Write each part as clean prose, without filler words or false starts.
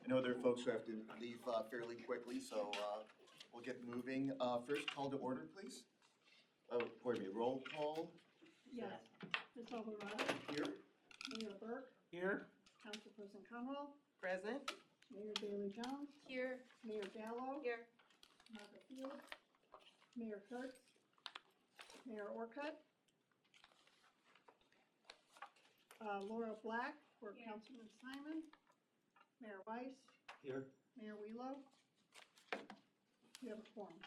I know there are folks who have to leave fairly quickly, so we'll get moving. First, call to order, please. Oh, pardon me, roll call. Yes. Ms. Alvarado? Here. Mayor Burke? Here. Councilperson Conwell? Present. Mayor Daley Jones? Here. Mayor Gallo? Here. Martha Field? Mayor Kurtz? Mayor Orcutt? Laura Black for Here. Councilman Simon? Mayor Weiss? Here. Mayor Wheelow? You have a quorum.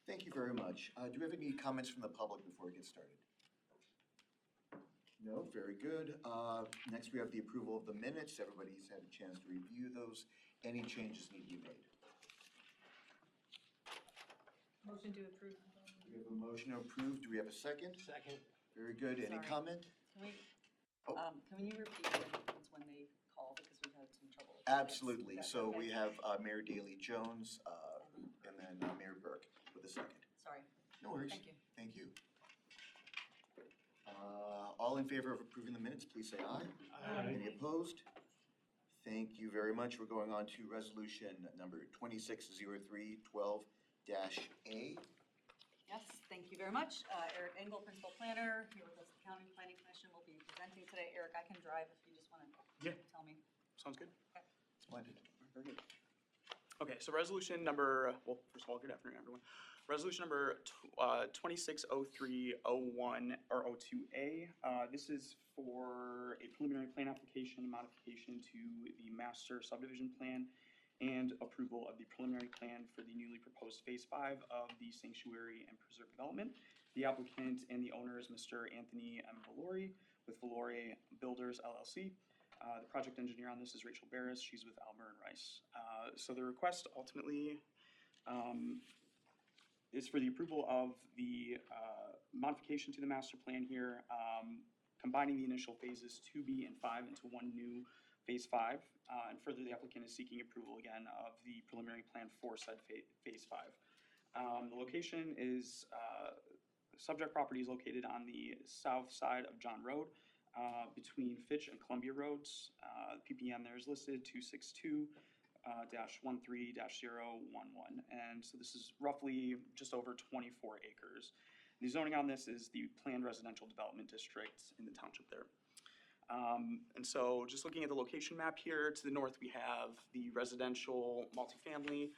Thank you very much. Do we have any comments from the public before we get started? No, very good. Next, we have the approval of the minutes. Everybody's had a chance to review those. Any changes need to be made? Motion to approve. We have a motion to approve. Do we have a second? Second. Very good. Any Sorry. comment? Can you repeat the names when they call, because we've had some trouble? Absolutely. Yes. So Okay. we have Mayor Daley Jones and then Mayor Burke with a second. Sorry. No worries. Thank you. Thank you. All in favor of approving the minutes, please say aye. Aye. Any opposed? Thank you very much. We're going on to resolution number 260312-A. Yes, thank you very much. Eric Engel, Principal Planner, here with us, the County Planning Commission will be presenting today. Eric, I can drive if you just want to tell me. Sounds good. Okay. Splendid. Very good. Okay, so resolution number, well, first of all, good afternoon, everyone. Resolution number 260301 or 02A. This is for a preliminary plan application modification to the master subdivision plan and approval of the preliminary plan for the newly proposed Phase 5 of the Sanctuary and Preserve Development. The applicant and the owner is Mr. Anthony M. Valori with Valori Builders LLC. The project engineer on this is Rachel Barris. She's with Almer and Rice. So the request ultimately is for the approval of the modification to the master plan here, combining the initial phases 2B and 5 into one new Phase 5. And further, the applicant is seeking approval again of the preliminary plan for said Phase 5. The location is, subject property is located on the south side of John Road, between Fitch and Columbia Roads. The PPN there is listed 262-13-011. And so this is roughly just over 24 acres. The zoning on this is the planned residential development district in the township there. And so just looking at the location map here, to the north we have the residential multifamily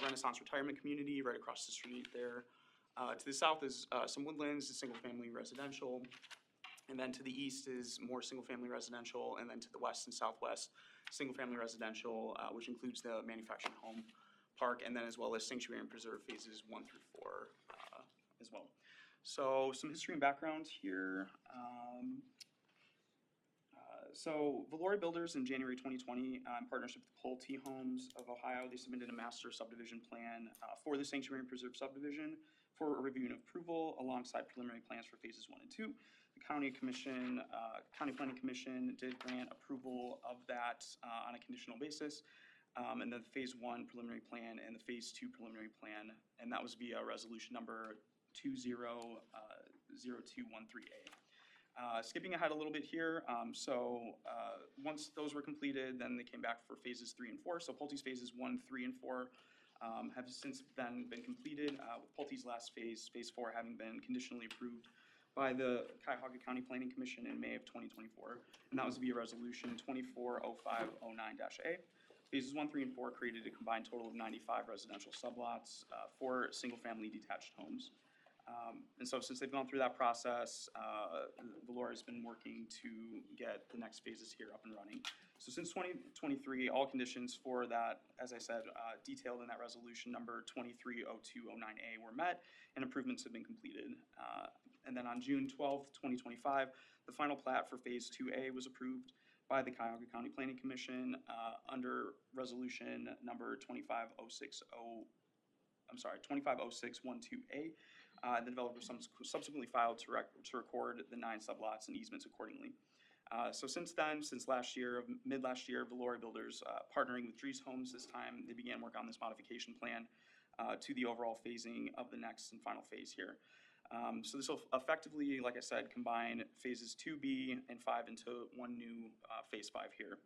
Renaissance retirement community right across the street there. To the south is some woodlands, a single family residential. And then to the east is more single-family residential, and then to the west and southwest, single-family residential, which includes the manufactured home park, and then as well as sanctuary and preserve phases 1 through 4 as well. So some history and background here. So Valori Builders in January 2020, in partnership with Pulte Homes of Ohio, they submitted a master subdivision plan for the Sanctuary and Preserve subdivision for a review and approval alongside preliminary plans for phases 1 and 2. The County Planning Commission did grant approval of that on a conditional basis. And then the Phase 1 preliminary plan and the Phase 2 preliminary plan, and that was via resolution number 200213A. Skipping ahead a little bit here, once those were completed, then they came back for phases 3 and 4. So Pulte's phases 1, 3, and 4 have since then been completed, with Pulte's last phase, Phase 4, having been conditionally approved by the Cuyahoga County Planning Commission in May of 2024, and that was via resolution 240509-A. Phases 1, 3, and 4 created a combined total of 95 residential sublots for single-family detached homes. And so since they've gone through that process, Valori has been working to get the next phases here up and running. So since 2023, all conditions for that, as I said, detailed in that resolution number 230209A were met and improvements have been completed. And then on June 12th, 2025, the final plat for Phase 2A was approved by the Cuyahoga County Planning Commission under resolution number 250612A. The developer subsequently filed to record the 9 sublots and easements accordingly. So since then, since last year, mid last year, Valori Builders, partnering with Dries Homes this time, they began work on this modification plan to the overall phasing of the next and final phase here. So this will effectively, like I said, combine phases 2B and 5 into one new Phase 5 here.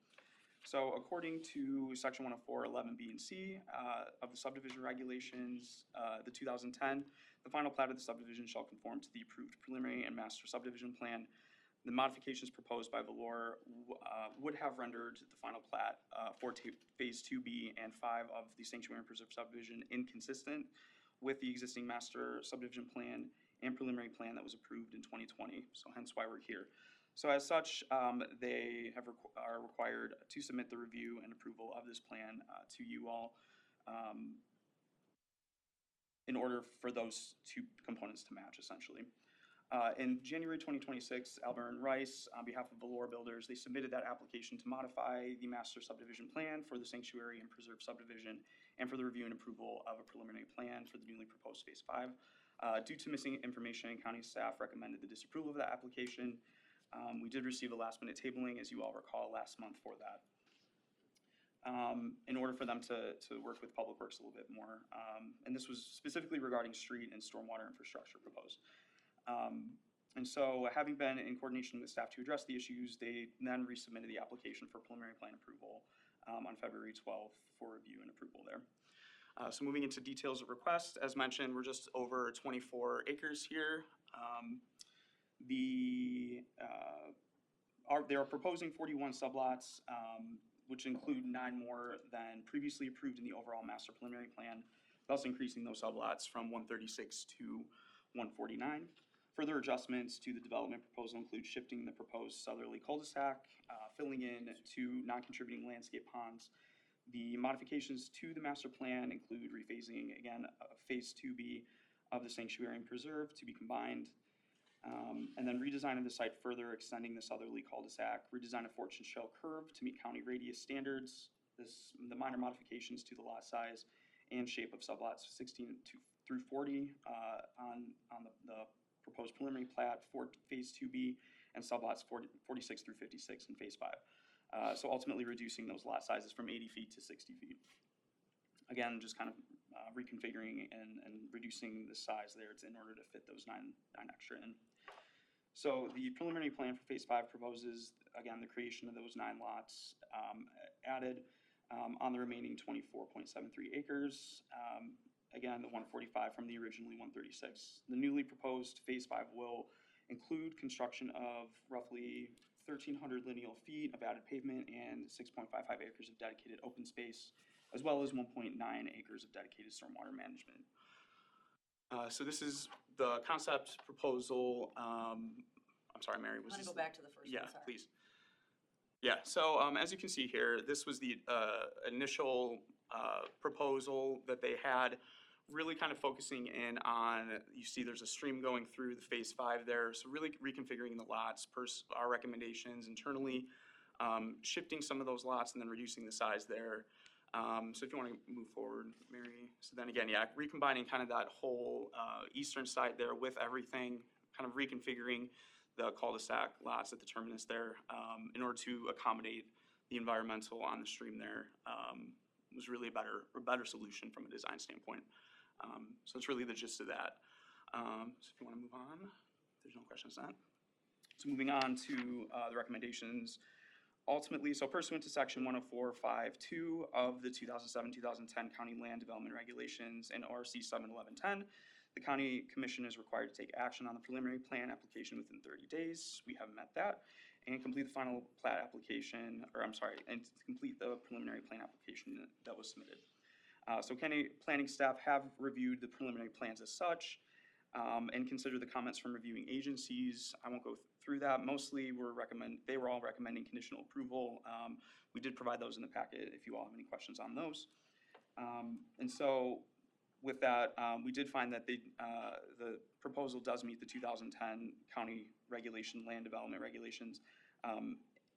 So according to section 104.11B and C of the subdivision regulations, the 2010, the final plat of the subdivision shall conform to the approved preliminary and master subdivision plan. The modifications proposed by Valor would have rendered the final plat for phase 2B and 5 of the sanctuary and preserve subdivision inconsistent with the existing master subdivision plan and preliminary plan that was approved in 2020. So hence why we're here. So as such, they are required to submit the review and approval of this plan to you all in order for those two components to match, essentially. In January 2026, Albert and Rice, on behalf of Valor Builders, they submitted that application to modify the master subdivision plan for the sanctuary and preserve subdivision and for the review and approval of a preliminary plan for the newly proposed phase 5. Due to missing information, county staff recommended the disapproval of that application. We did receive a last-minute tabling, as you all recall, last month for that. In order for them to work with Public Works a little bit more. And this was specifically regarding street and stormwater infrastructure proposed. And so having been in coordination with staff to address the issues, they then resubmitted the application for preliminary plan approval on February 12th for review and approval there. So moving into details of request, as mentioned, we're just over 24 acres here. They are proposing 41 sublots, which include 9 more than previously approved in the overall master preliminary plan, thus increasing those sublots from 136 to 149. Further adjustments to the development proposal include shifting the proposed southerly cul-de-sac, filling in 2 non-contributing landscape ponds. The modifications to the master plan include rephasing, again, phase 2B of the sanctuary and preserve to be combined, and then redesign of the site, further extending the southerly cul-de-sac, redesign a fortune shell curve to meet county radius standards, the minor modifications to the lot size and shape of sublots 16 through 40 on the proposed preliminary plat for phase 2B and sublots 46 through 56 in phase 5. So ultimately reducing those lot sizes from 80 feet to 60 feet. Again, just kind of reconfiguring and reducing the size there in order to fit those nine extra in. So the preliminary plan for phase 5 proposes, again, the creation of those 9 lots added on the remaining 24.73 acres. Again, the 145 from the originally 136. The newly proposed phase 5 will include construction of roughly 1,300 lineal feet of added pavement and 6.55 acres of dedicated open space, as well as 1.9 acres of dedicated stormwater management. So this is the concept proposal. I'm sorry, Mary, was this? I'm gonna go back to the first one, Yeah, sorry. please. Yeah, so as you can see here, this was the initial proposal that they had, really kind of focusing in on, you see there's a stream going through the phase 5 there, so really reconfiguring the lots per our recommendations internally, shifting some of those lots and then reducing the size there. So if you want to move forward, Mary. So then again, yeah, recombining kind of that whole eastern side there with everything, kind of reconfiguring the cul-de-sac lots at the terminus there in order to accommodate the environmental on the stream there. Was really a better solution from a design standpoint. So it's really the gist of that. So if you want to move on, there's no questions on that. So moving on to the recommendations. Ultimately, so pursuant to section 104.5.2 of the 2007-2010 County Land Development Regulations and ORC 71110, the County Commission is required to take action on the preliminary plan application within 30 days. We have met that. And complete the final plat application, and complete the preliminary plan application that was submitted. So county planning staff have reviewed the preliminary plans as such and considered the comments from reviewing agencies. I won't go through that. Mostly they were all recommending conditional approval. We did provide those in the packet if you all have any questions on those. And so with that, we did find that the proposal does meet the 2010 county land development regulations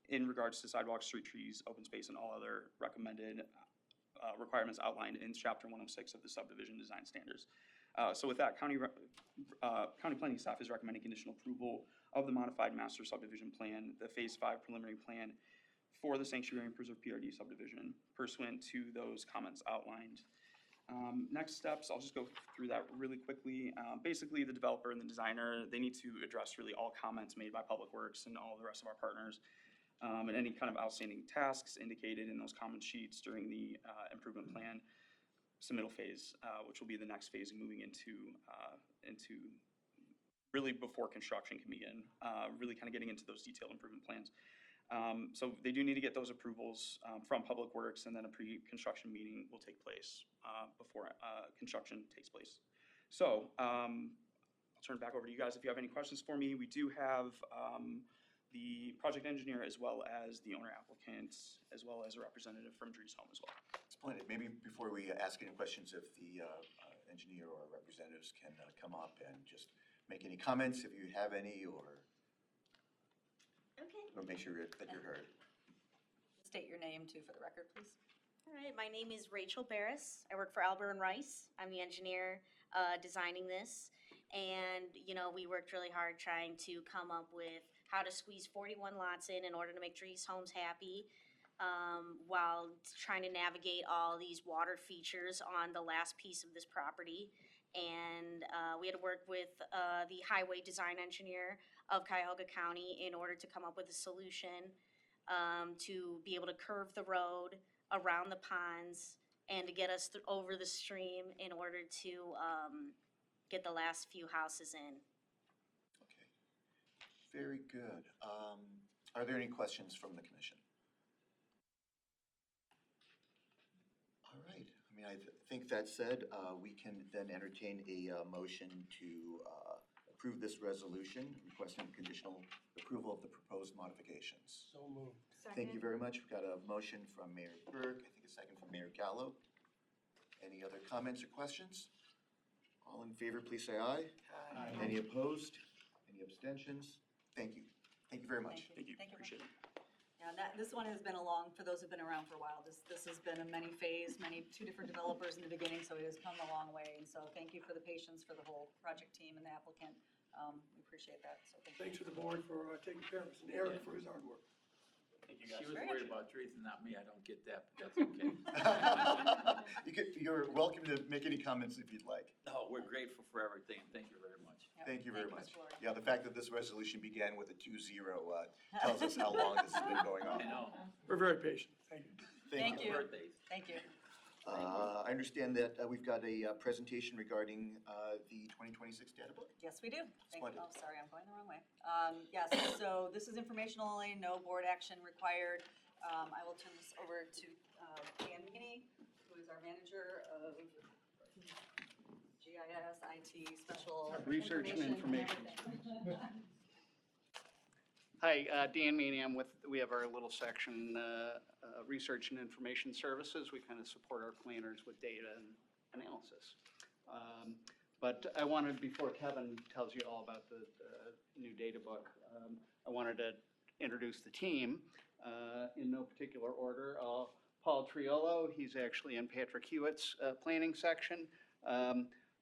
in regards to sidewalks, street trees, open space, and all other recommended requirements outlined in Chapter 106 of the subdivision design standards. So with that, county planning staff is recommending conditional approval of the modified master subdivision plan, the phase 5 preliminary plan for the sanctuary and preserve PRD subdivision pursuant to those comments outlined. Next steps, I'll just go through that really quickly. Basically, the developer and the designer, they need to address really all comments made by Public Works and all the rest of our partners and any kind of outstanding tasks indicated in those comment sheets during the improvement plan submittal phase, which will be the next phase moving into really before construction can begin, really kind of getting into those detailed improvement plans. So they do need to get those approvals from Public Works, and then a pre-construction meeting will take place before construction takes place. So I'll turn it back over to you guys if you have any questions for me. We do have the project engineer as well as the owner applicant, as well as a representative from Drees Home as well. Splendid. Maybe before we ask any questions, if the engineer or representatives can come up and just make any comments if you have any, or make sure that you're heard. State your name too for the record, please. All right, my name is Rachel Barris. I work for Albert and Rice. I'm the engineer designing this. And, you know, we worked really hard trying to come up with how to squeeze 41 lots in order to make Drees Homes happy, while trying to navigate all these water features on the last piece of this property. And we had to work with the highway design engineer of Cuyahoga County in order to come up with a solution to be able to curve the road around the ponds and to get us over the stream in order to get the last few houses in. Okay. Very good. Are there any questions from the commission? All right. I mean, I think that said, we can then entertain a motion to approve this resolution requesting conditional approval of the proposed modifications. So moved. Thank you very much. We've got a motion from Mayor Burke, I think a second from Mayor Gallo. Any other comments or questions? All in favor, please say aye. Aye. Any opposed? Any abstentions? Thank you. Thank you very much. Thank you. Thank you. Appreciate it. Yeah, this one has been for those who've been around for a while, this has been a two different developers in the beginning, so it has come a long way. And so thank you for the patience for the whole project team and the applicant. We appreciate that, so thank you. Thanks to the board for taking care of us, and Eric for his hard work. Thank you, She guys. was Very worried good. about trees and not me, I don't get that, but that's okay. You're welcome to make any comments if you'd like. No, we're grateful for everything, thank you very much. Yep. Thank you very much. Mr. Lord. Yeah, the fact that this resolution began with a 2-0 tells us how long this has been going on. I know. We're very patient. Thank you. Thank you. Birthdays. Thank you. I understand that we've got a presentation regarding the 2026 data book. Yes, we do. Thank you. Splendid. Oh, sorry, I'm going the wrong way. Yes, so this is informational only, no board action required. I will turn this over to Dan Meany, who is our manager of GIS, IT, special Research and information. everything. Hi, Dan Meany. We have our little section, Research and Information Services. We kind of support our planners with data and analysis. But I wanted, before Kevin tells you all about the new data book, I wanted to introduce the team in no particular order. Paul Triolo, he's actually in Patrick Hewitt's planning section.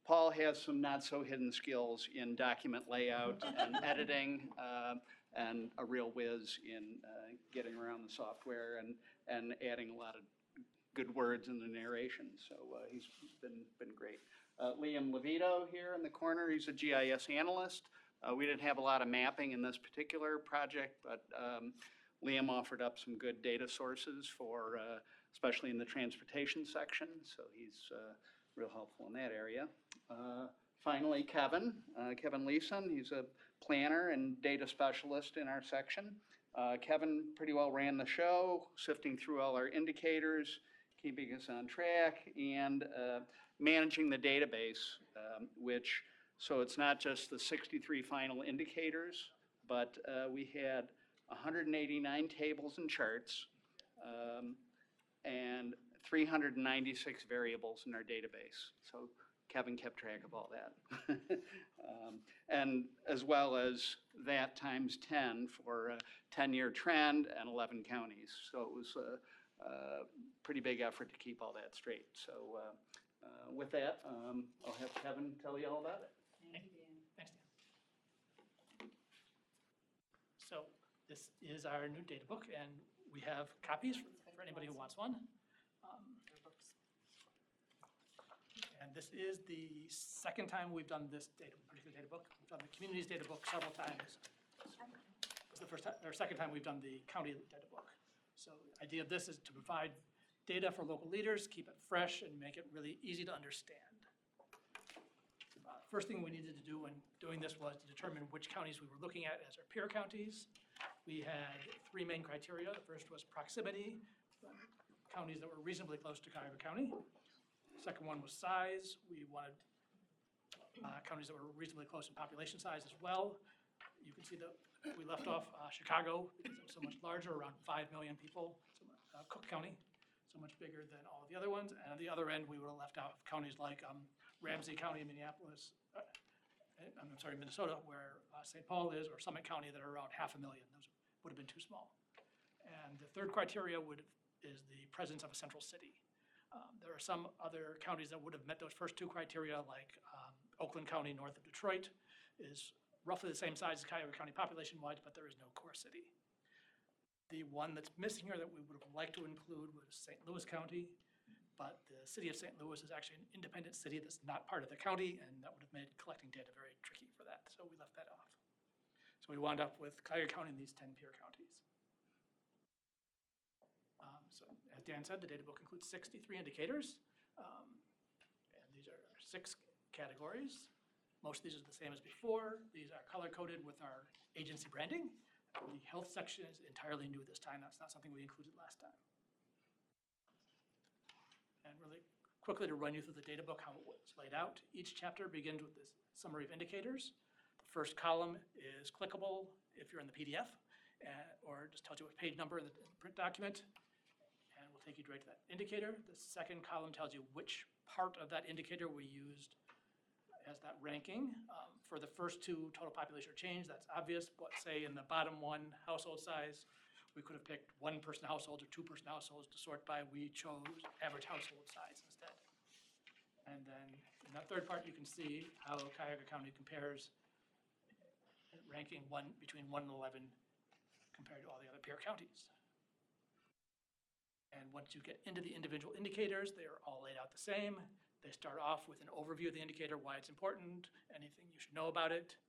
Paul has some not-so-hidden skills in document layout and editing, and a real whiz in getting around the software and adding a lot of good words in the narration. So he's been great. Liam Levito here in the corner, he's a GIS analyst. We didn't have a lot of mapping in this particular project, but Liam offered up some good data sources for, especially in the transportation section. So he's real helpful in that area. Finally, Kevin Leeson, he's a planner and data specialist in our section. Kevin pretty well ran the show, sifting through all our indicators, keeping us on track, and managing the database, so it's not just the 63 final indicators, but we had 189 tables and charts, and 396 variables in our database. So Kevin kept track of all that. And as well as that times 10 for a 10-year trend and 11 counties. So it was a pretty big effort to keep all that straight. So with that, I'll have Kevin tell you all about it. Thank you, Dan. Thanks, Dan. So this is our new data book, and we have copies for anybody who wants one. Your books. And this is the second time we've done this particular data book. We've done the communities data book several times. Was the first time, or second time we've done the county data book. So the idea of this is to provide data for local leaders, keep it fresh, and make it really easy to understand. First thing we needed to do when doing this was to determine which counties we were looking at as our peer counties. We had three main criteria. The first was proximity, counties that were reasonably close to Cuyahoga County. Second one was size. We wanted counties that were reasonably close in population size as well. You can see that we left off Chicago because it was so much larger, around 5 million people. Cook County, so much bigger than all the other ones. And at the other end, we would have left out counties like Ramsey County in Minneapolis, Minnesota, where St. Paul is, or Summit County that are around 500,000. Those would have been too small. And the third criteria is the presence of a central city. There are some other counties that would have met those first two criteria, like Oakland County north of Detroit is roughly the same size as Cuyahoga County population-wise, but there is no core city. The one that's missing here that we would have liked to include was St. Louis County, but the city of St. Louis is actually an independent city that's not part of the county, and that would have made collecting data very tricky for that, so we left that off. So we wound up with Cuyahoga County and these 10 peer counties. So as Dan said, the data book includes 63 indicators, and these are 6 categories. Most of these are the same as before. These are color-coded with our agency branding. The health section is entirely new this time. That's not something we included last time. And really quickly to run you through the data book, how it was laid out. Each chapter begins with this summary of indicators. The first column is clickable if you're in the PDF, or just tells you what page number in the print document, and will take you right to that indicator. The second column tells you which part of that indicator we used as that ranking. For the first two, total population or change, that's obvious, but say in the bottom one, household size, we could have picked one-person households or two-person households to sort by. We chose average household size instead. And then in that third part, you can see how Cuyahoga County compares, ranking between 1 and 11 compared to all the other peer counties. And once you get into the individual indicators, they are all laid out the same. They start off with an overview of the indicator, why it's important, anything you should know about it.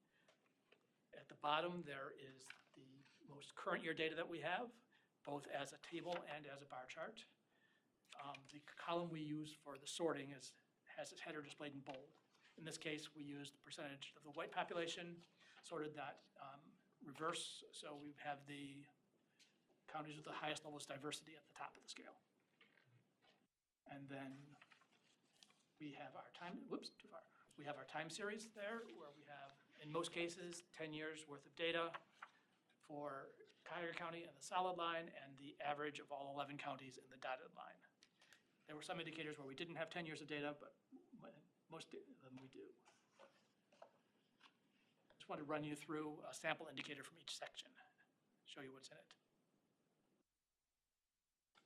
At the bottom, there is the most current year data that we have, both as a table and as a bar chart. The column we use for the sorting has its header displayed in bold. In this case, we used the percentage of the white population, sorted that reverse, so we have the counties with the highest levels of diversity at the top of the scale. And then we have our time, whoops, too far. We have our time series there, where we have, in most cases, 10 years worth of data for Cuyahoga County in the solid line and the average of all 11 counties in the dotted line. There were some indicators where we didn't have 10 years of data, but most of them we do. I just want to run you through a sample indicator from each section, show you what's in it.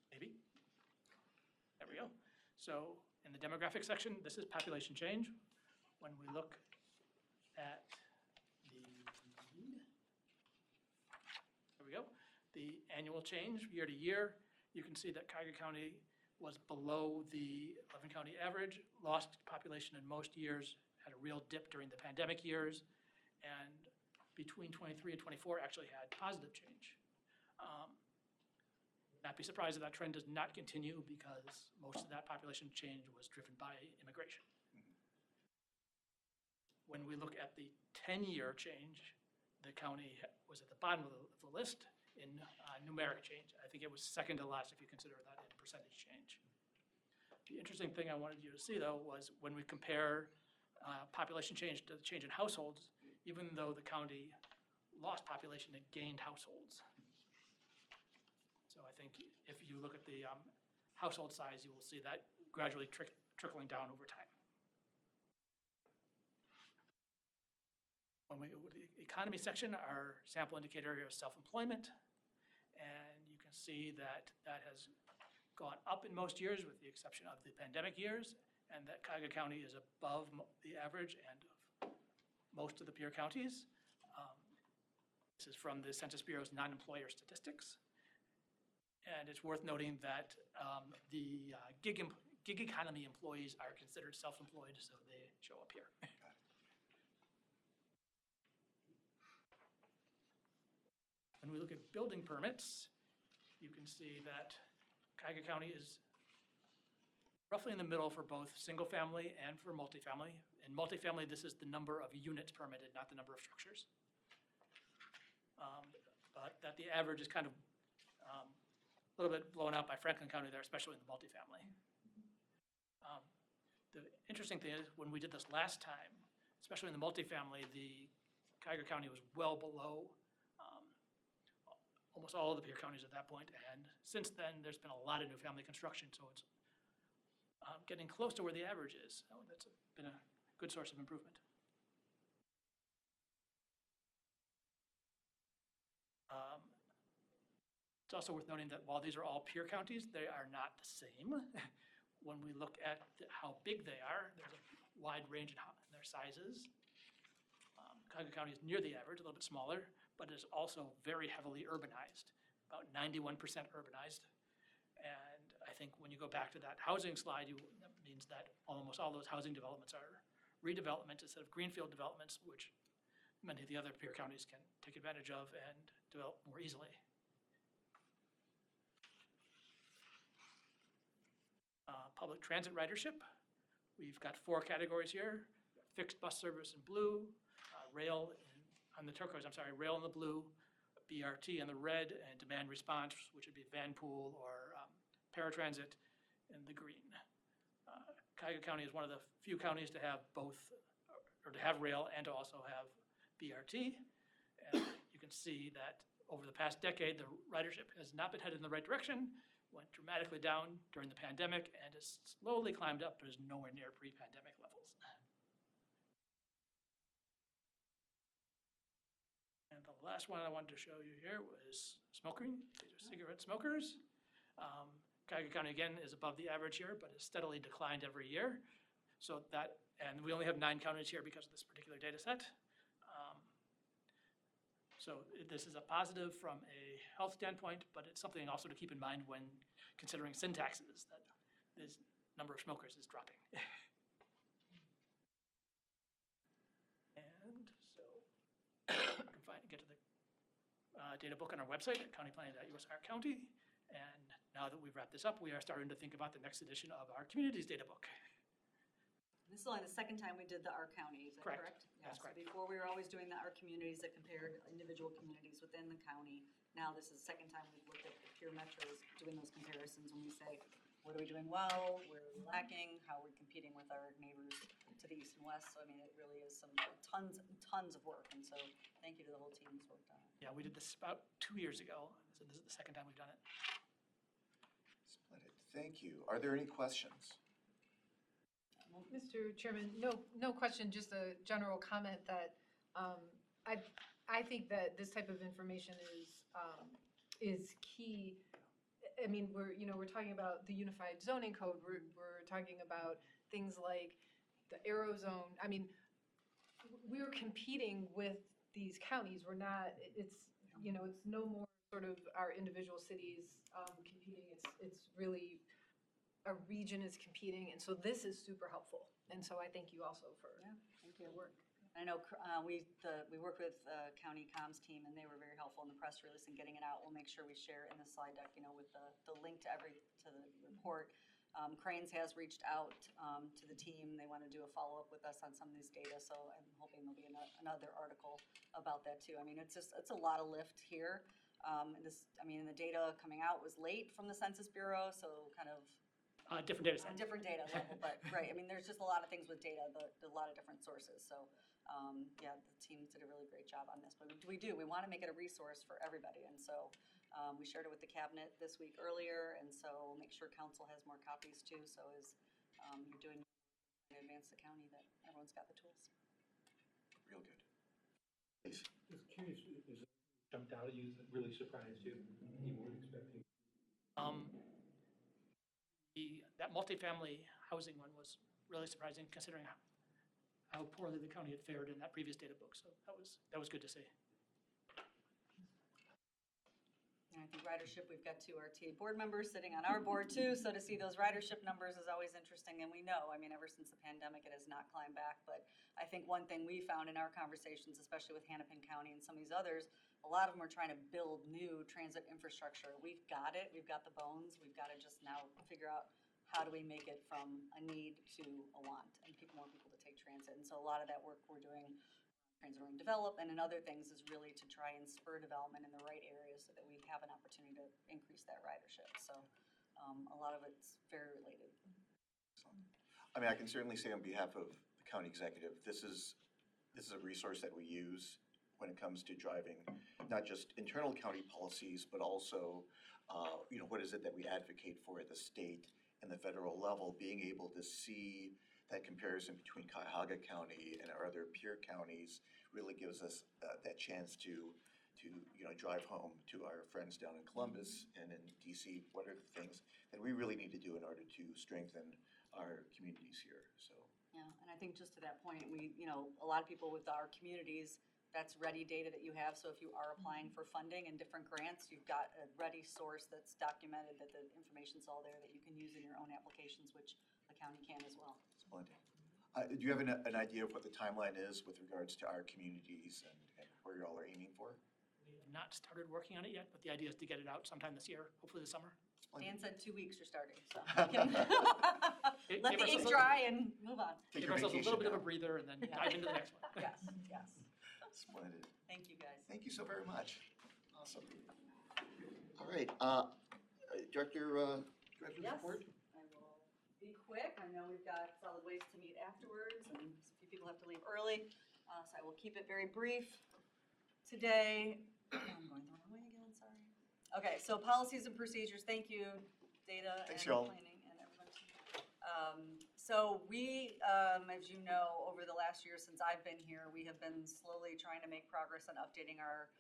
Maybe. There we go. So in the demographic section, this is population change. When we look at the annual change year to year, you can see that Cuyahoga County was below the 11 county average, lost population in most years, had a real dip during the pandemic years, and between 23 and 24 actually had positive change. Not be surprised if that trend does not continue because most of that population change was driven by immigration. When we look at the 10-year change, the county was at the bottom of the list in numeric change. I think it was second to last if you consider that in percentage change. The interesting thing I wanted you to see, though, was when we compare population change to the change in households, even though the county lost population, it gained households. So I think if you look at the household size, you will see that gradually trickling down over time. When we go to the economy section, our sample indicator here is self-employment. And you can see that that has gone up in most years with the exception of the pandemic years, and that Cuyahoga County is above the average and of most of the peer counties. This is from the Census Bureau's non-employer statistics. And it's worth noting that the gig economy employees are considered self-employed, so they show up here. When we look at building permits, you can see that Cuyahoga County is roughly in the middle for both single-family and for multifamily. In multifamily, this is the number of units permitted, not the number of structures. But that the average is kind of a little bit blown out by Franklin County there, especially in the multifamily. The interesting thing is, when we did this last time, especially in the multifamily, the Cuyahoga County was well below almost all of the peer counties at that point. And since then, there's been a lot of new family construction, so it's getting close to where the average is. So that's been a good source of improvement. It's also worth noting that while these are all peer counties, they are not the same. When we look at how big they are, there's a wide range in their sizes. Cuyahoga County is near the average, a little bit smaller, but is also very heavily urbanized, about 91% urbanized. And I think when you go back to that housing slide, that means that almost all those housing developments are redevelopment instead of greenfield developments, which many of the other peer counties can take advantage of and develop more easily. Public transit ridership. We've got 4 categories here: fixed bus service in blue, rail on the turquoise, rail in the blue, BRT in the red, and demand response, which would be van pool or paratransit in the green. Cuyahoga County is one of the few counties to have both, or to have rail and to also have BRT. And you can see that over the past decade, the ridership has not been headed in the right direction, went dramatically down during the pandemic, and has slowly climbed up, but is nowhere near pre-pandemic levels. And the last one I wanted to show you here was smoking. These are cigarette smokers. Cuyahoga County, again, is above the average here, but has steadily declined every year. So that, and we only have 9 counties here because of this particular data set. So this is a positive from a health standpoint, but it's something also to keep in mind when considering syntaxes, that this number of smokers is dropping. And so you can get to the data book on our website at countyplanning.usr.county. And now that we've wrapped this up, we are starting to think about the next edition of our communities data book. This is only the second time we did the our county, is that Correct. correct? That's Yeah, correct. So before, we were always doing the our communities that compared individual communities within the county. Now this is the second time we've looked at the pure metros, doing those comparisons when we say, what are we doing well, where are we lacking, how are we competing with our neighbors to the east and west? So I mean, it really is tons of work, and so thank you to the whole team who's worked on it. Yeah, we did this about 2 years ago, so this is the second time we've done it. Splendid, thank you. Are there any questions? Mr. Chairman, no question, just a general comment that I think that this type of information is key. I mean, we're talking about the unified zoning code. We're talking about things like the aero zone. I mean, we're competing with these counties. We're not. It's no more sort of our individual cities competing. It's really a region is competing, and so this is super helpful. And so I thank you also for your work. I know we worked with county comms team, and they were very helpful in the press release and getting it out. We'll make sure we share in the slide deck, with the link to the report. Cranes has reached out to the team. They want to do a follow-up with us on some of these data, so I'm hoping there'll be another article about that too. I mean, it's a lot of lift here. The data coming out was late from the Census Bureau, so kind of Different data set. different data level, but right, I mean, there's just a lot of things with data, a lot of different sources, so, the team did a really great job on this, but we want to make it a resource for everybody, and so, we shared it with the cabinet this week earlier, and so we'll make sure council has more copies too, so as, you're doing in advance the county, that everyone's got the tools. Real good. Please. Just curious, is it jumped out at you that really surprised you? You weren't expecting? That multifamily housing one was really surprising, considering how poorly the county had fared in that previous data book. So that was good to see. And I think ridership, we've got two RTA board members sitting on our board too, so to see those ridership numbers is always interesting, and we know, I mean, ever since the pandemic, it has not climbed back, but I think one thing we found in our conversations, especially with Hennepin County and some of these others, a lot of them are trying to build new transit infrastructure. We've got it, we've got the bones, we've got to just now figure out how do we make it from a need to a want, and more people to take transit, and so a lot of that work we're doing transit oriented development and other things is really to try and spur development in the right areas so that we have an opportunity to increase that ridership. So a lot of it's very related. I mean, I can certainly say on behalf of the county executive, this is a resource that we use when it comes to driving not just internal county policies, but also, what is it that we advocate for at the state and the federal level, being able to see that comparison between Cuyahoga County and our other peer counties really gives us that chance to drive home to our friends down in Columbus and in DC, what are the things that we really need to do in order to strengthen our communities here, so. Yeah, and I think just to that point, a lot of people with our communities, that's ready data that you have. So if you are applying for funding and different grants, you've got a ready source that's documented that the information's all there that you can use in your own applications, which the county can as well. Splendid. Do you have an idea of what the timeline is with regards to our communities and where you all are aiming for? We have not started working on it yet, but the idea is to get it out sometime this year, hopefully this summer. Dan Splendid. said 2 weeks you're starting, so we can let Give the ink ourselves dry and move on. Take Give your ourselves a little vacation bit of a now. breather and then Yeah. dive into the next one. Yes, yes. Splendid. Thank you, guys. Thank you so very much. Awesome. All right, Director Yes, report? I will be quick. I know we've got solid waste to meet afterwards, and a few people have to leave early, so I will keep it very brief. Today, I'm going the wrong way again, sorry. Okay, so policies and procedures, thank you, Data and Thanks, y'all. Planning and everyone. So we, as you know, over the last year since I've been here, we have been slowly trying to make progress on updating our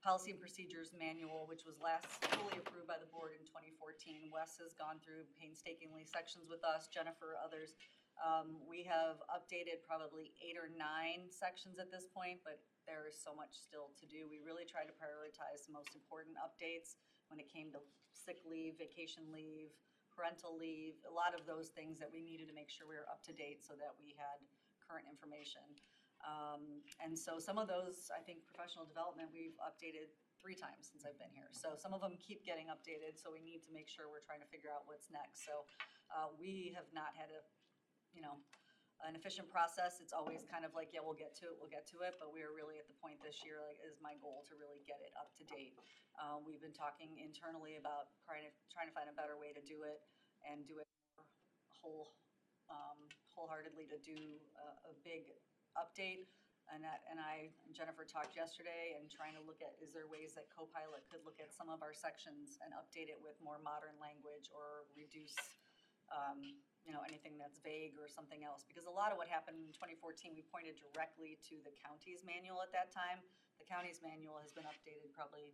policy and procedures manual, which was last fully approved by the board in 2014. Wes has gone through painstakingly sections with us, Jennifer, others. We have updated probably 8 or 9 sections at this point, but there is so much still to do. We really try to prioritize the most important updates when it came to sick leave, vacation leave, parental leave, a lot of those things that we needed to make sure we were up to date so that we had current information. And so some of those, I think professional development, we've updated 3 times since I've been here. So some of them keep getting updated, so we need to make sure we're trying to figure out what's next. So we have not had an efficient process. It's always kind of like, yeah, we'll get to it, but we are really at the point this year, like, is my goal to really get it up to date. We've been talking internally about trying to find a better way to do it and do it wholeheartedly to do a big update. And Jennifer talked yesterday and trying to look at, is there ways that Copilot could look at some of our sections and update it with more modern language or reduce anything that's vague or something else. Because a lot of what happened in 2014, we pointed directly to the county's manual at that time. The county's manual has been updated probably,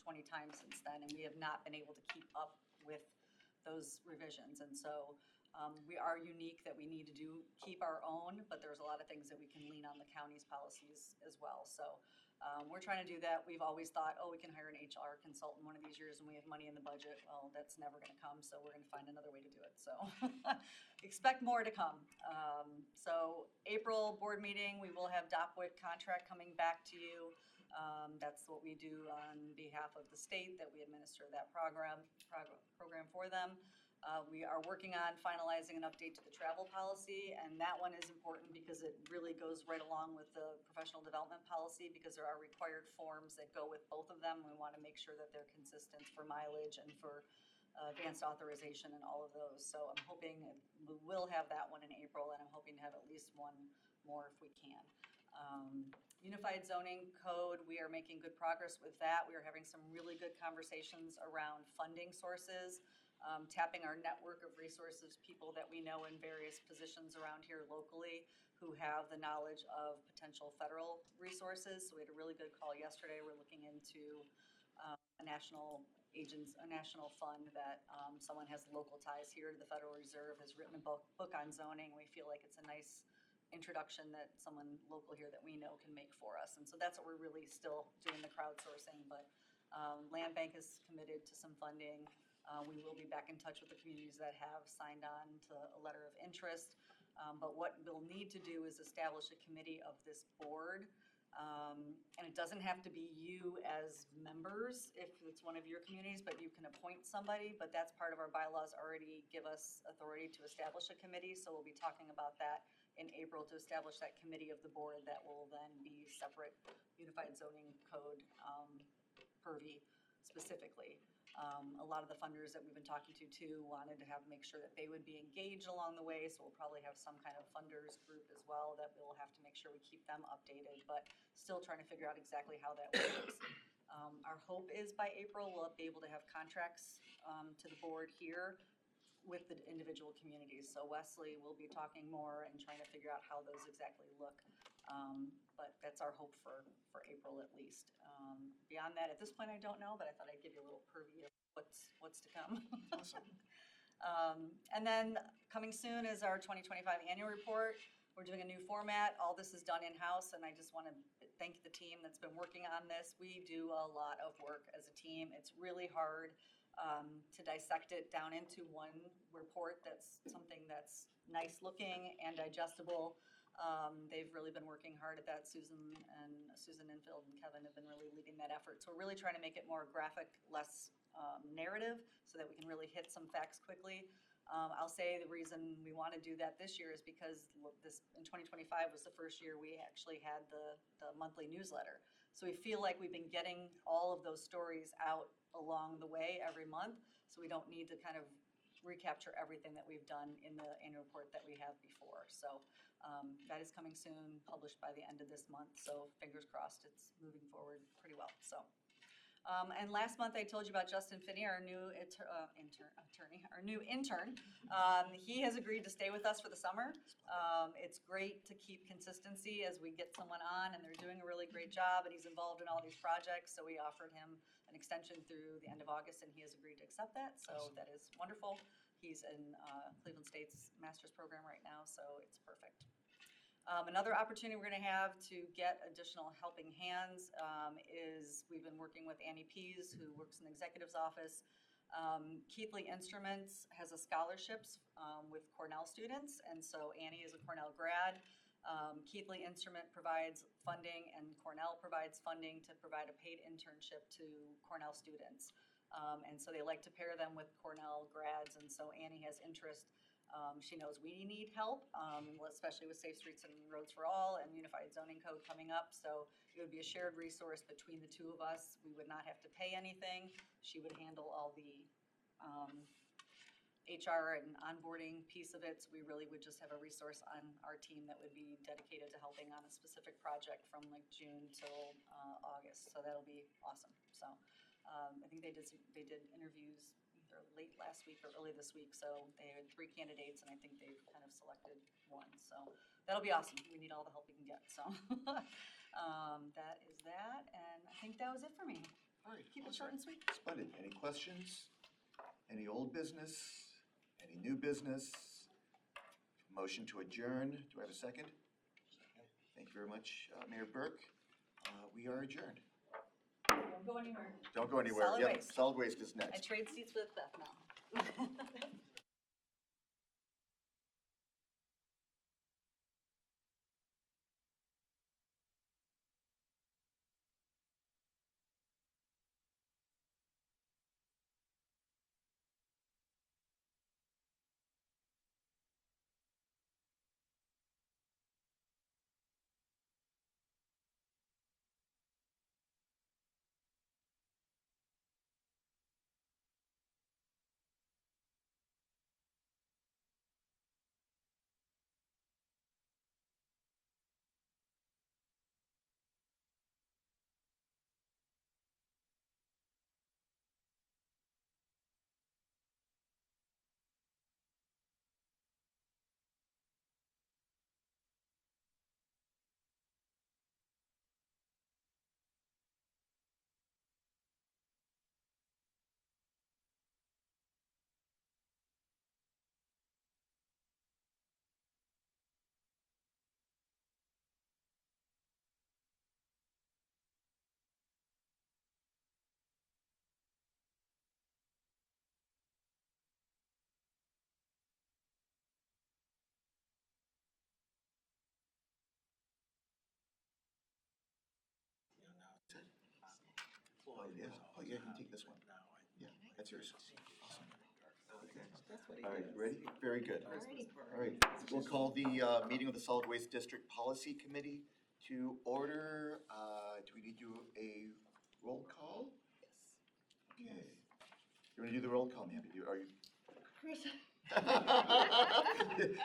20 times since then, and we have not been able to keep up with those revisions. And so we are unique that we need to keep our own, but there's a lot of things that we can lean on the county's policies as well. So we're trying to do that. We've always thought, we can hire an HR consultant one of these years when we have money in the budget. Well, that's never going to come, so we're going to find another way to do it. So expect more to come. So April board meeting, we will have DOPWIC contract coming back to you. That's what we do on behalf of the state, that we administer that program for them. We are working on finalizing an update to the travel policy, and that one is important because it really goes right along with the professional development policy, because there are required forms that go with both of them. We want to make sure that they're consistent for mileage and for advanced authorization and all of those. So I'm hoping we will have that one in April, and I'm hoping to have at least one more if we can. Unified zoning code, we are making good progress with that. We are having some really good conversations around funding sources. Tapping our network of resources, people that we know in various positions around here locally who have the knowledge of potential federal resources. So we had a really good call yesterday. We're looking into a national fund that someone has local ties here to the Federal Reserve, has written a book on zoning. We feel like it's a nice introduction that someone local here that we know can make for us. And so that's what we're really still doing, the crowdsourcing, but Land Bank is committed to some funding. We will be back in touch with the communities that have signed on to a letter of interest. But what we'll need to do is establish a committee of this board. And it doesn't have to be you as members if it's one of your communities, but you can appoint somebody. But that's part of our bylaws already give us authority to establish a committee. So we'll be talking about that in April to establish that committee of the board that will then be separate Unified Zoning Code purview specifically. A lot of the funders that we've been talking to too wanted to make sure that they would be engaged along the way, so we'll probably have some kind of funders group as well that we'll have to make sure we keep them updated, but still trying to figure out exactly how that works. Our hope is by April, we'll be able to have contracts to the board here with the individual communities. So Wesley will be talking more and trying to figure out how those exactly look. But that's our hope for April at least. Beyond that, at this point, I don't know, but I thought I'd give you a little purview of what's to come. Awesome. And then coming soon is our 2025 annual report. We're doing a new format. All this is done in-house, and I just want to thank the team that's been working on this. We do a lot of work as a team. It's really hard to dissect it down into one report that's something that's nice looking and digestible. They've really been working hard at that. Susan Infield and Kevin have been really leading that effort. So we're really trying to make it more graphic, less narrative, so that we can really hit some facts quickly. I'll say the reason we want to do that this year is because this in 2025 was the first year we actually had the monthly newsletter. So we feel like we've been getting all of those stories out along the way every month, so we don't need to kind of recapture everything that we've done in the annual report that we have before. So that is coming soon, published by the end of this month, so fingers crossed it's moving forward pretty well. So. And last month I told you about Justin Finney, our new intern. He has agreed to stay with us for the summer. It's great to keep consistency as we get someone on, and they're doing a really great job, and he's involved in all these projects. So we offered him an extension through the end of August, and he has agreed to accept that. So that is wonderful. He's in Cleveland State's master's program right now, so it's perfect. Another opportunity we're going to have to get additional helping hands is we've been working with Annie Pease, who works in the executive's office. Keithley Instruments has a scholarships with Cornell students, and so Annie is a Cornell grad. Keithley Instrument provides funding, and Cornell provides funding to provide a paid internship to Cornell students. And so they like to pair them with Cornell grads, and so Annie has interest. She knows we need help, especially with Safe Streets and Roads for All and Unified Zoning Code coming up. So it would be a shared resource between the two of us. We would not have to pay anything. She would handle all the HR and onboarding piece of it. So we really would just have a resource on our team that would be dedicated to helping on a specific project from like June till August. So that'll be awesome. So I think they did interviews either late last week or early this week. So they had 3 candidates, and I think they've kind of selected one. So that'll be awesome. We need all the help we can get. So that is that, and I think that was it for me. All right. Keep it short and sweet. Splendid. Any questions? Any old business? Any new business? Motion to adjourn. Do I have a second? Thank you very much, Mayor Burke. We are adjourned. Don't go anywhere. Don't go anywhere. Solid Yep, waste. solid waste is I next. trade seats with Beth now. This one? No, Yeah, that's yours. Awesome. That's what he All right, does. ready? Very good. Alrighty. All right, we'll call the meeting of the Solid Waste District Policy Committee to order. Do we need to do a roll call? Yes. Okay. You want to do the roll call, Mandy? Are you? Chris,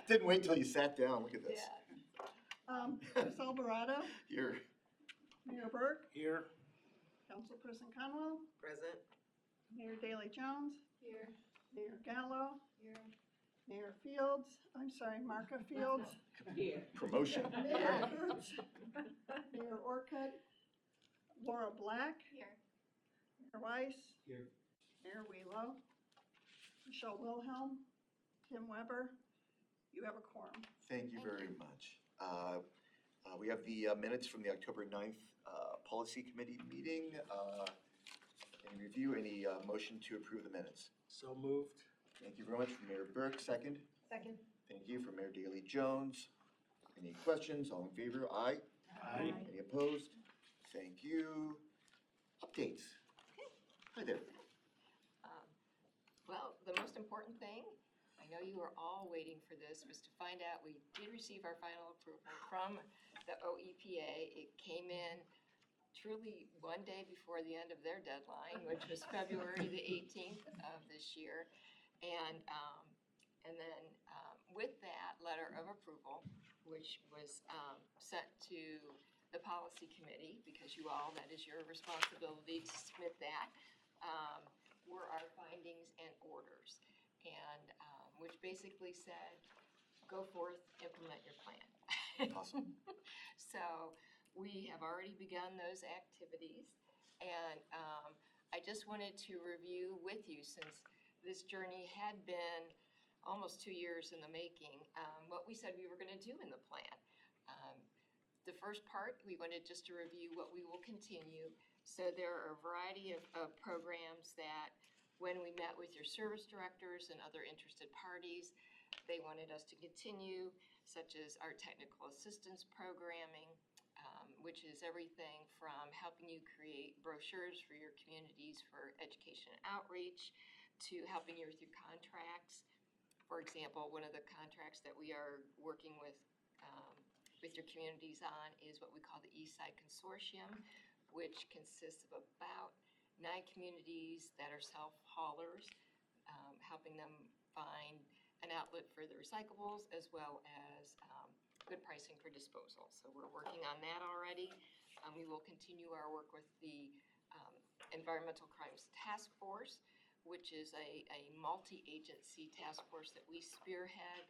Didn't wait till you sat down. Look at this. Chris Alvarado, Here. Mayor Burke, here. Councilperson Conwell, Present. Mayor Daley Jones, Here. Mayor Gallo, Here. Mayor Fields, Marka Fields, Here. Promotion. Mayor Kurtz, Mayor Orcutt, Laura Black, Here. Mayor Weiss, Here. Mayor Welo, Michelle Wilhelm, Tim Weber. You have a quorum. Thank you very much. We have the minutes from the October 9th Policy Committee meeting. Any review, any motion to approve the minutes? So moved. Thank you very much from Mayor Burke, second. Second. Thank you from Mayor Daley Jones. Any questions? All in favor? Aye. Aye. Any opposed? Thank you. Updates. Hi there. Well, the most important thing, I know you were all waiting for this, was to find out we did receive our final approval from the OEPA. It came in truly one day before the end of their deadline, which was February the 18th of this year. And then with that letter of approval, which was sent to the policy committee, because you all, that is your responsibility to submit that, were our findings and orders. And which basically said, go forth, implement your plan. Awesome. So we have already begun those activities. And I just wanted to review with you, since this journey had been almost 2 years in the making, what we said we were going to do in the plan. The first part, we wanted just to review what we will continue. So there are a variety of programs that when we met with your service directors and other interested parties, they wanted us to continue, such as our technical assistance programming, which is everything from helping you create brochures for your communities for education and outreach, to helping you with your contracts. For example, one of the contracts that we are working with your communities on is what we call the Eastside Consortium, which consists of about 9 communities that are self-haulers, helping them find an outlet for the recyclables as well as good pricing for disposal. So we're working on that already. We will continue our work with the Environmental Crimes Task Force, which is a multi-agency task force that we spearhead.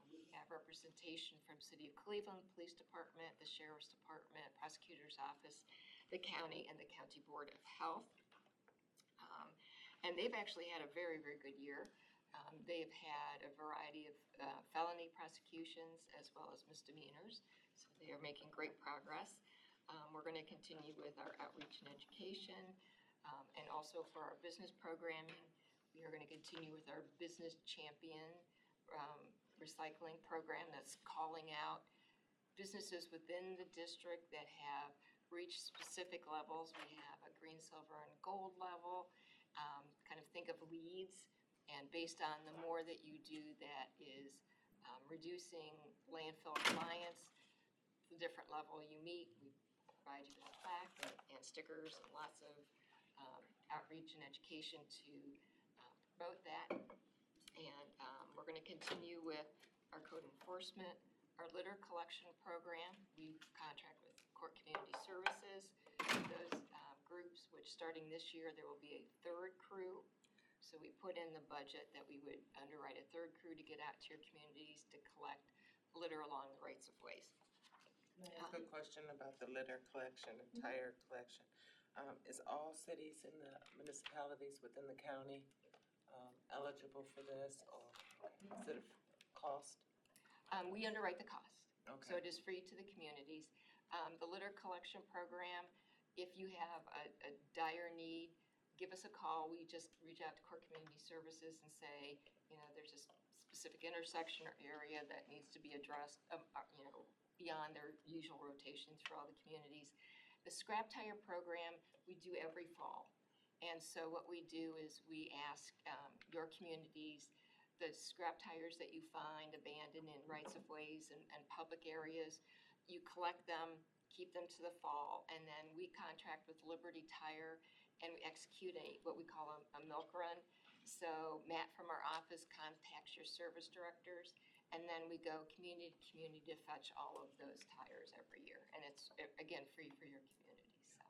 We have representation from City of Cleveland Police Department, the Sheriff's Department, Prosecutor's Office, the county, and the County Board of Health. And they've actually had a very, very good year. They've had a variety of felony prosecutions as well as misdemeanors, so they are making great progress. We're going to continue with our outreach and education, and also for our business programming, we are going to continue with our Business Champion recycling program that's calling out businesses within the district that have reached specific levels. We have a green, silver, and gold level. Kind of think of leads, and based on the more that you do that is reducing landfill reliance, the different level you meet, we provide you with a plaque and stickers and lots of outreach and education to promote that. And we're going to continue with our code enforcement, our litter collection program. We contract with Court Community Services, those groups, which starting this year, there will be a 3rd crew. So we put in the budget that we would underwrite a 3rd crew to get out to your communities to collect litter along the rights of ways. May I ask a question about the litter collection, the tire collection? Is all cities in the municipalities within the county eligible for this, or is it a cost? We underwrite the cost. So Okay. it is free to the communities. The litter collection program, if you have a dire need, give us a call. We just reach out to Court Community Services and say, there's a specific intersection or area that needs to be addressed, beyond their usual rotations for all the communities. The scrap tire program, we do every fall. And so what we do is we ask your communities, the scrap tires that you find abandoned in rights of ways and public areas, you collect them, keep them to the fall, and then we contract with Liberty Tire and we execute what we call a milk run. So Matt from our office contacts your service directors, and then we go community to community to fetch all of those tires every year. And it's, again, free for your community, so.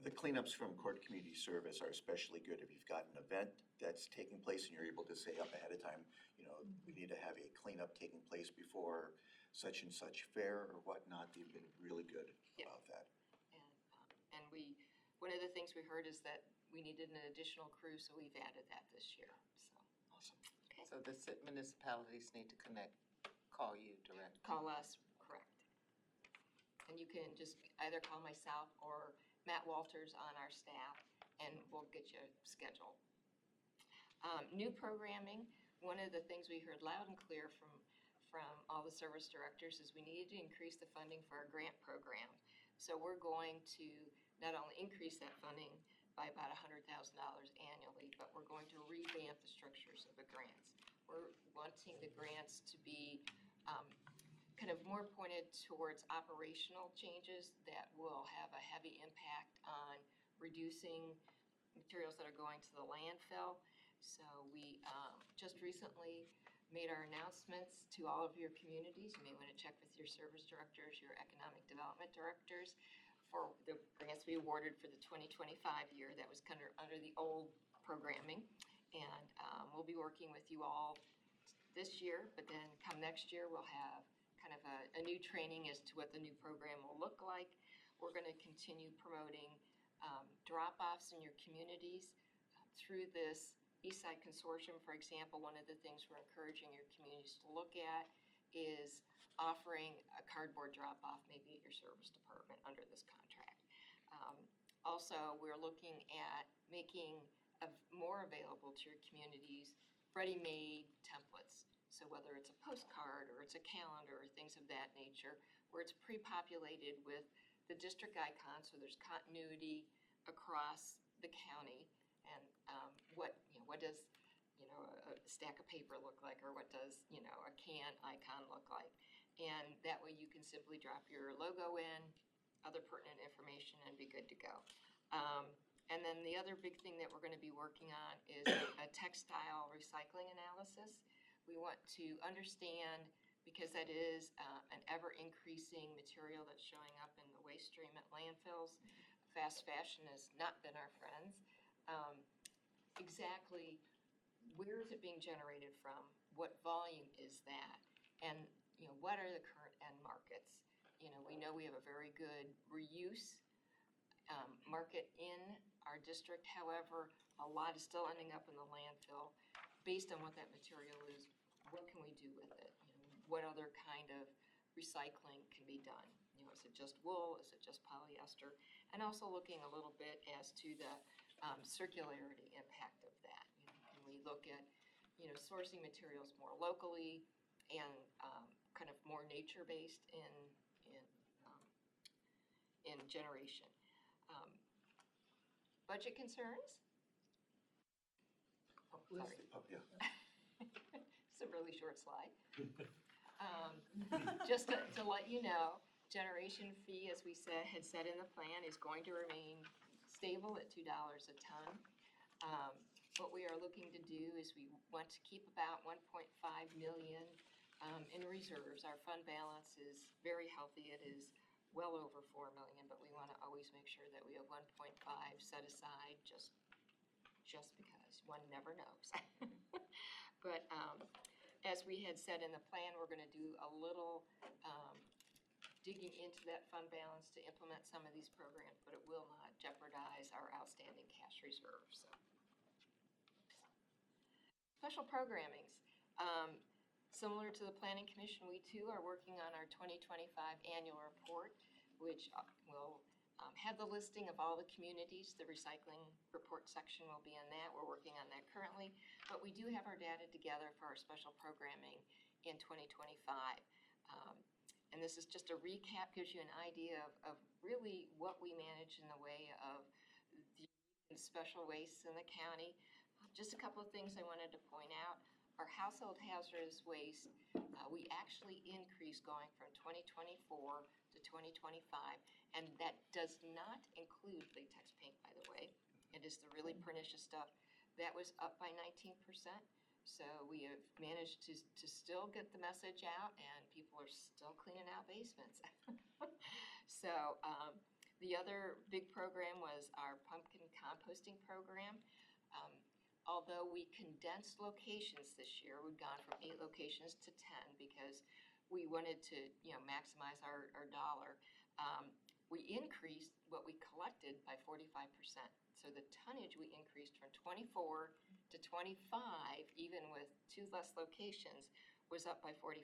The cleanups from court community service are especially good if you've got an event that's taking place and you're able to say up ahead of time, you know, we need to have a cleanup taking place before such and such fair or whatnot. They've been really good Yeah. about that. And one of the things we heard is that we needed an additional crew, so we've added that this year, so. Awesome. Okay. So the municipalities need to call you directly. Call us, correct. And you can just either call myself or Matt Walters on our staff, and we'll get you scheduled. New programming, one of the things we heard loud and clear from all the service directors is we needed to increase the funding for our grant program. So we're going to not only increase that funding by about $100,000 annually, but we're going to revamp the structures of the grants. We're wanting the grants to be kind of more pointed towards operational changes that will have a heavy impact on reducing materials that are going to the landfill. So we just recently made our announcements to all of your communities. You may want to check with your service directors, your economic development directors for the grants to be awarded for the 2025 year. That was kind of under the old programming. And we'll be working with you all this year, but then come next year, we'll have kind of a new training as to what the new program will look like. We're going to continue promoting drop-offs in your communities through this Eastside Consortium. For example, one of the things we're encouraging your communities to look at is offering a cardboard drop-off maybe at your service department under this contract. Also, we're looking at making more available to your communities ready-made templates. So whether it's a postcard or it's a calendar or things of that nature, where it's pre-populated with the district icon, so there's continuity across the county, and what does a stack of paper look like, or what does a can icon look like, and that way you can simply drop your logo in, other pertinent information, and be good to go. And then the other big thing that we're going to be working on is a textile recycling analysis. We want to understand, because that is an ever-increasing material that's showing up in the waste stream at landfills. Fast fashion has not been our friends. Exactly where is it being generated from? What volume is that? And what are the current end markets? We know we have a very good reuse market in our district. However, a lot is still ending up in the landfill. Based on what that material is, what can we do with it? What other kind of recycling can be done? Is it just wool? Is it just polyester? And also looking a little bit as to the circularity impact of that. Can we look at sourcing materials more locally and kind of more nature-based in generation? Budget concerns? Oh, sorry. Oh, yeah. It's a really short slide. Just to let you know, generation fee, as we had said in the plan, is going to remain stable at $2 a ton. What we are looking to do is we want to keep about 1.5 million in reserves. Our fund balance is very healthy. It is well over 4 million, but we want to always make sure that we have 1.5 set aside just because one never knows. But as we had said in the plan, we're going to do a little digging into that fund balance to implement some of these programs, but it will not jeopardize our outstanding cash reserves. So. Special programmings. Similar to the Planning Commission, we too are working on our 2025 annual report, which will have the listing of all the communities. The recycling report section will be in that. We're working on that currently, but we do have our data together for our special programming in 2025. And this is just a recap, gives you an idea of really what we manage in the way of the special wastes in the county. Just a couple of things I wanted to point out. Our household hazardous waste, we actually increased going from 2024 to 2025, and that does not include latex paint, by the way. It is the really pernicious stuff. That was up by 19%. So we have managed to still get the message out, and people are still cleaning out basements. So the other big program was our pumpkin composting program. Although we condensed locations this year, we've gone from 8 locations to 10 because we wanted to, maximize our dollar. We increased what we collected by 45%. So the tonnage we increased from 24 to 25, even with 2 less locations, was up by 45%.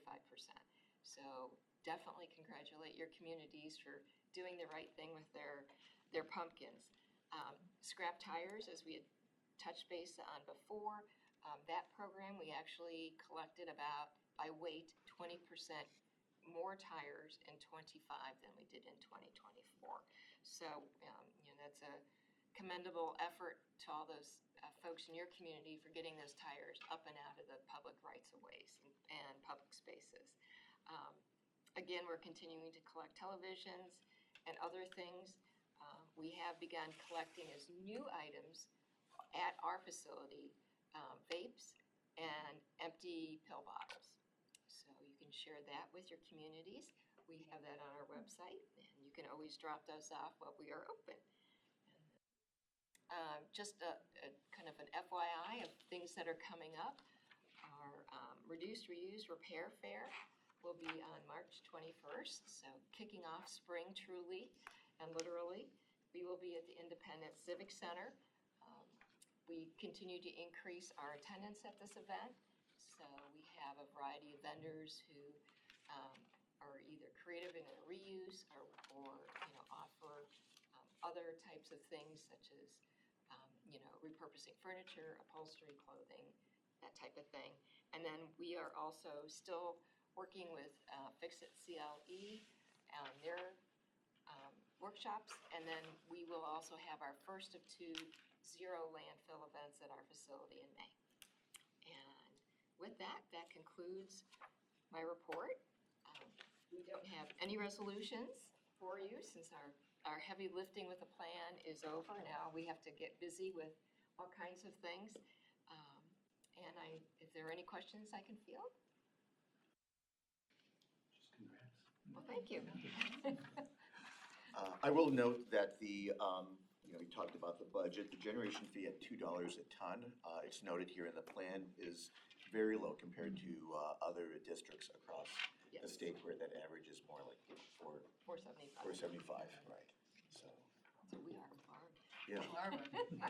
So definitely congratulate your communities for doing the right thing with their pumpkins. Scrap tires, as we had touched base on before, that program, we actually collected about, by weight, 20% more tires in 25 than we did in 2024. So, that's a commendable effort to all those folks in your community for getting those tires up and out of the public rights-of-ways and public spaces. Again, we're continuing to collect televisions and other things. We have begun collecting as new items at our facility, vapes and empty pill bottles. So you can share that with your communities. We have that on our website, and you can always drop those off while we are open. Just a kind of an FYI of things that are coming up. Our Reduce, Reuse, Repair Fair will be on March 21st, so kicking off spring truly and literally. We will be at the Independent Civic Center. We continue to increase our attendance at this event. So we have a variety of vendors who are either creative in their reuse or offer other types of things such as, repurposing furniture, upholstery, clothing, that type of thing. And then we are also still working with Fix It CLE on their workshops. And then we will also have our first of 2 zero landfill events at our facility in May. And with that concludes my report. We don't have any resolutions for you since our heavy lifting with the plan is over. Now we have to get busy with all kinds of things. And if there are any questions I can field? Just congrats. Well, thank you. I will note that we talked about the budget, the generation fee at $2 a ton. It's noted here in the plan is very low compared to other districts across the Yes. state where that average is more like $4.75. 475, right? So, So we are far. yeah, Barbara,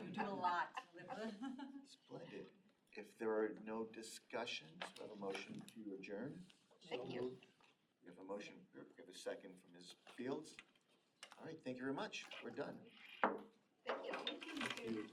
you do a lot. splendid. If there are no discussions, we have a motion to adjourn. Thank you. We have a motion, we have a second from Ms. Fields. All right, thank you very much. We're done. Thank you. Thank you.